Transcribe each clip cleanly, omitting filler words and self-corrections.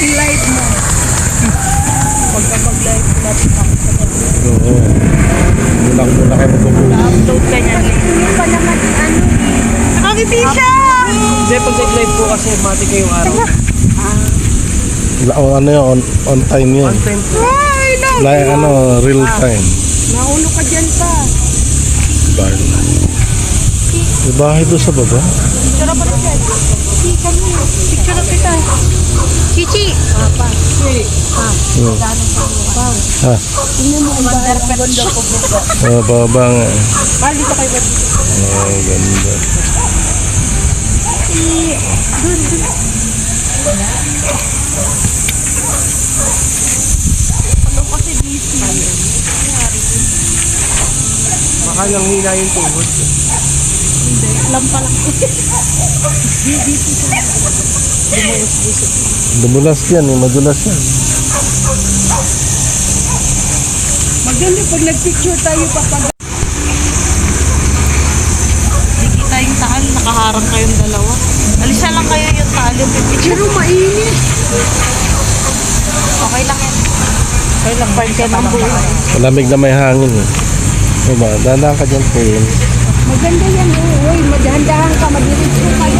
I-live mo. Pagka mag-live natin ako. Oo. Muna kayo mag-upload. Na-upload ka niyan. Yung pa naman ano. Nakangiti siya! Hindi, pag nag-live po kasi mati kayong araw. Ano yun, on time yun. On time po. Ay, no! Like, real time. Naulo ka dyan pa. May bahay doon sa baba. Picture na pala dyan. Picture na kita. Chichi! Papa. Ha? Tingnan mo ang bahay ang ganda ko buka. Baba nga. Bali ka kayo ba? Ganda. Ano kasi busy? Baka lang hina yung tuhod. Hindi, alam pa lang. Dumulas yan, madulas yan. Maganda pag nag-picture tayo papag... Hindi tayong taal, nakaharang kayong dalawa. Alisa lang kayo yung taal yung pipicture. Pero mainit. Okay lang yan. Okay lang, part ka ng buo. Malamig na may hangin. Diba? Dandaan ka dyan, Paul. Maganda yan, uy. Madahan-dahan ka, madiretso kayo.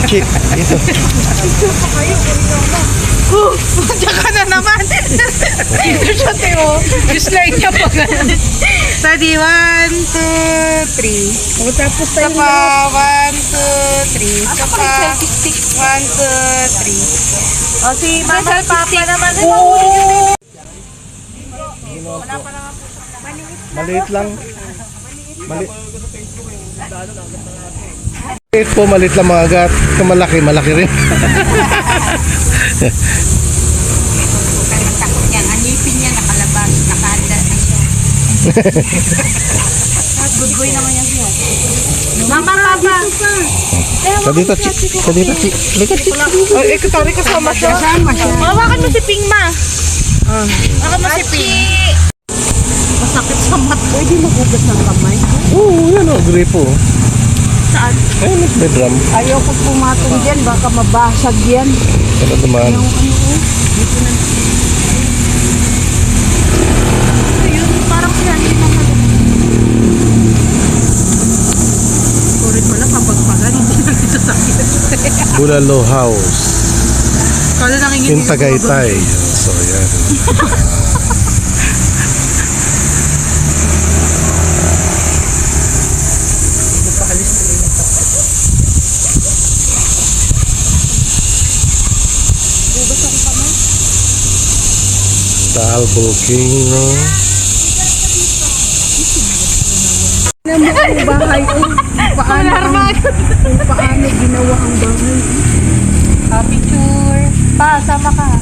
Chick, ito. Diyan ka na naman. Ito siya, Teo. Yung slide niya pa ganun. Ready, 1, 2, 3. O, tapos Isa tayo pa, 1, 2, 3. Isa pa, 1, 2, 3. O, si Mama Papa naman. Maliit lang. Maliit po, maliit lang mga gat. Ito malaki, malaki rin. Takot yan. Ang ngipin niya nakalabas. Nakahanda na siya. Good boy naman yan siya. Mama Papa. Sa dito, Chick. Sa dito, Chick. Halika, Chick. Ay, ikaw kasama siya. kasama siya. Hawakan mo si Ping, ma. Hawakan mo si Ping. Masakit sa mata. Pwede magugas ng kamay. Oo, yan o, gripo. Saan? Ayun, may drum. Ayaw ko pumatong dyan, baka mabasag yan. Ano naman? Yun, parang siya. Hindi naman. Kurit mo lang kapag pagan. Hindi na dito sakit. Bulalo House. Kala nangingin. In Tagaytay. So, yan. Taal Volcano. Alam mo ang bahay ko, kung paano ginawa ang bahay. Picture. Pa, sama ka.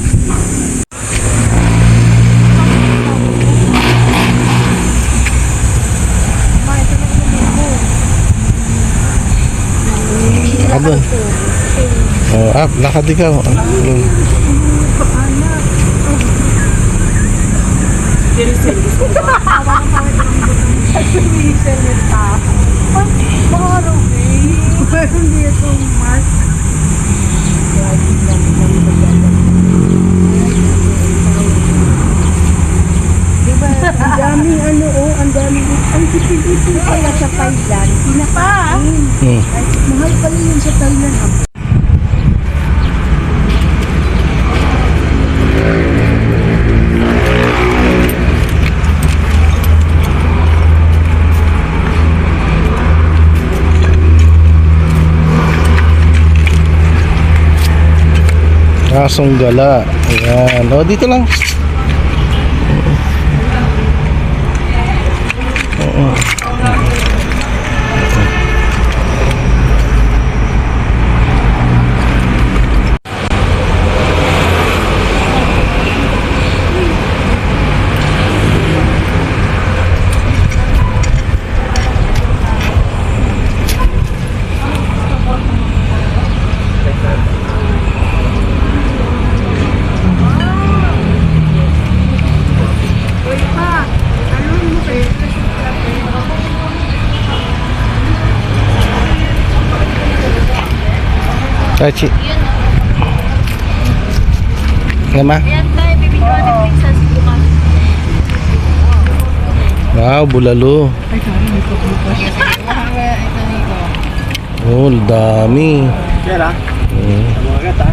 Ano? Lakad ikaw. Hindi itong mask. Diba, ang daming ang daming, ang tipid-tipid pala sa Thailand, pinakain. Mahal pala yun sa Thailand. Asong gala. Ayan. O, dito lang. Hachi. Nga ma? Ayan tayo, bibigyan ni Princess bukas. Wow, bulalo. Oh, dami. Kaya mga gata.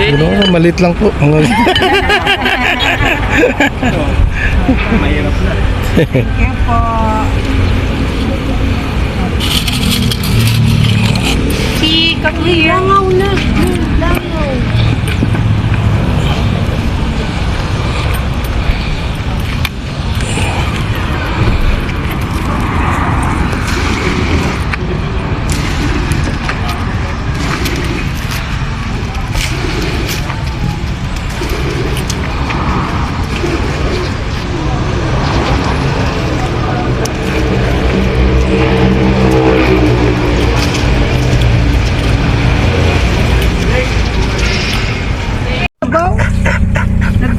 Ano, malit lang po. Mahirap na. Kaya po. Si Kaklir. Langaw na. Langaw.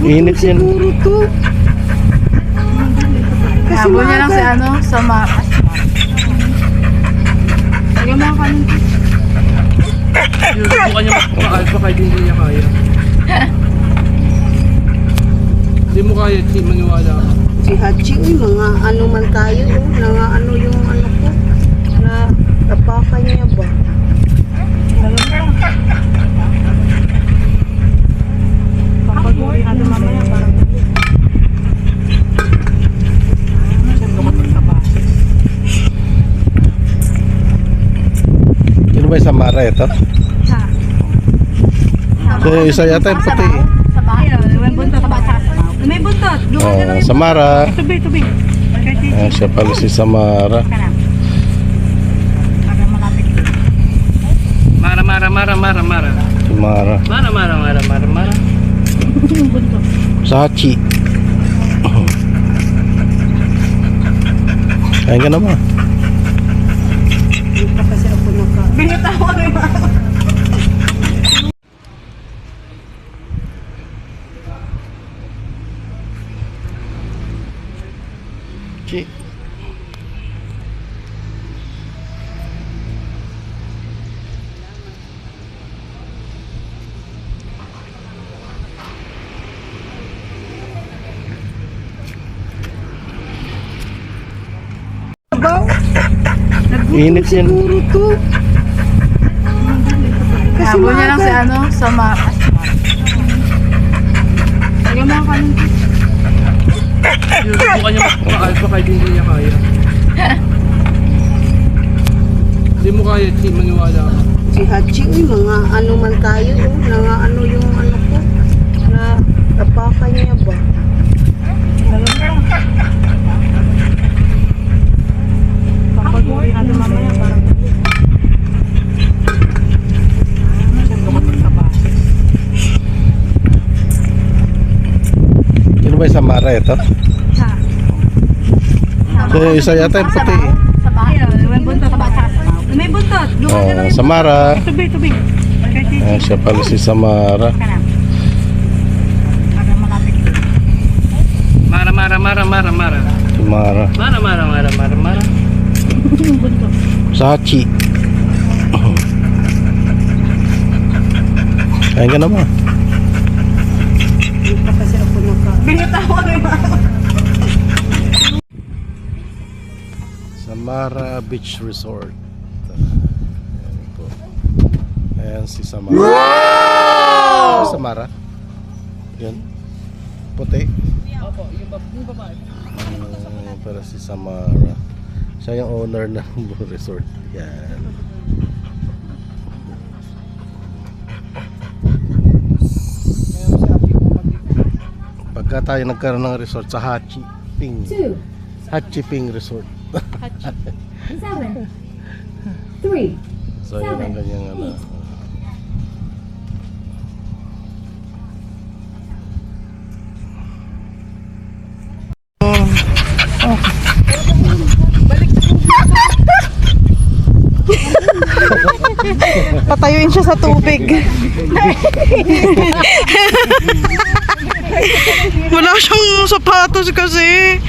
Init yan. Siguro to. Habol niya lang si ano, sa makas. Lagyan mo ang kanin. Subukan niya makaalpa kahit hindi niya kaya. Hindi mo kaya, Chi, maniwala ka. Si Hachi, uy, mga ano man tayo, mga ano yung ano ko, na tapakan niya ba? Papagurin natin mamaya para Sino ba yung Samara ito? So, isa yata yung puti. sa bahay. May buntot. May buntot. Samara. Tubig. Siya pala si Samara. Para malapit. Mara. Samara. Mara. Sa Hachi. Kain ka naman. Hindi pa kasi ako naka... Binitaw ko rin. Chi. Init yan. Siguro to. Habol niya lang si ano, sa makas. Lagyan mo ang kanin. Subukan niya makaalpa kahit hindi niya kaya. Hindi mo kaya, Chi, maniwala ka. Si Hachi, uy, mga ano man tayo, mga ano yung ano ko, na tapakan niya ba? Papagurin natin mamaya para Sino ba yung Samara ito? So, isa yata yung puti. sa bahay. May buntot. May buntot. Samara. Tubig. Siya pala si Samara. Para malapit. Mara. Samara. Sa Hachi. Kain ka naman. Hindi pa kasi ako naka... Binitaw ko rin. Samara Beach Resort. Ayan po. Ayan si Samara. Wow! Samara. Yan. Puti. Opo, yung babae. Para si Samara. Siya yung owner ng resort. Yan. Pagka tayo nagkaroon ng resort sa Hachi Ping. Hachi Ping Resort. 7, 3, So yun ang kanyang ano. Patayuin siya sa tubig. Wala siyang sapatos kasi.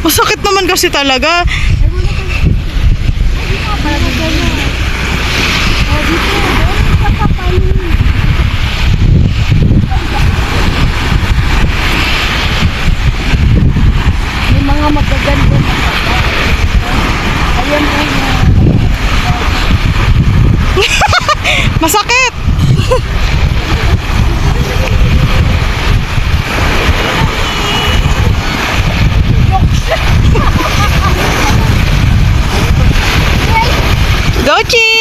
Masakit naman kasi talaga. May mga magaganda na pala. Ayan po na. Masakit! Go, Chi!